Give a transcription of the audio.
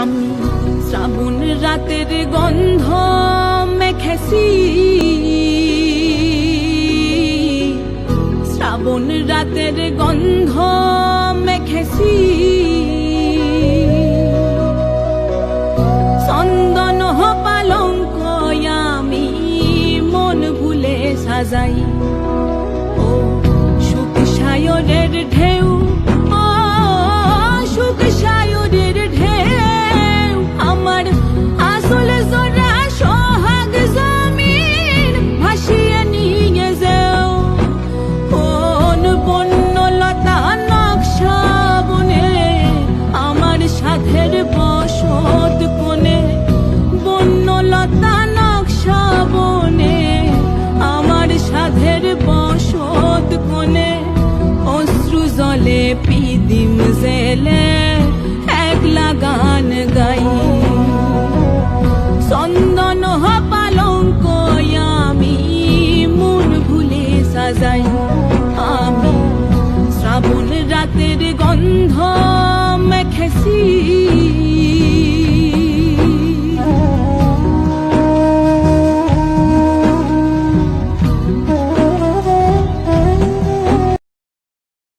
আমি শ্রাবণ রাতের গন্ধ মেখেছি, শ্রাবণ রাতের গন্ধ মেখেছি। চন্দন পালঙ্ক আমি মন ভুলে সাজাই। ও সুখ সায়রের ঢেউ, ও সুখ সায়রের ঢেউ, আমার আসল জোড়া সোহাগ জমিন ভাসিয়ে নিয়ে যাও। কোন বন্যলতা নকশা বনে আমার সাধের বসত কোণে, বন্যলতা নকশা বনে আমার সাধের বসত কোণে। অশ্রু জলে পিদিম জেলে একলা গান গাই। চন্দন পালঙ্ক আমি মন ভুলে সাজাই। আমি শ্রাবণ রাতের গন্ধ মেখেছি।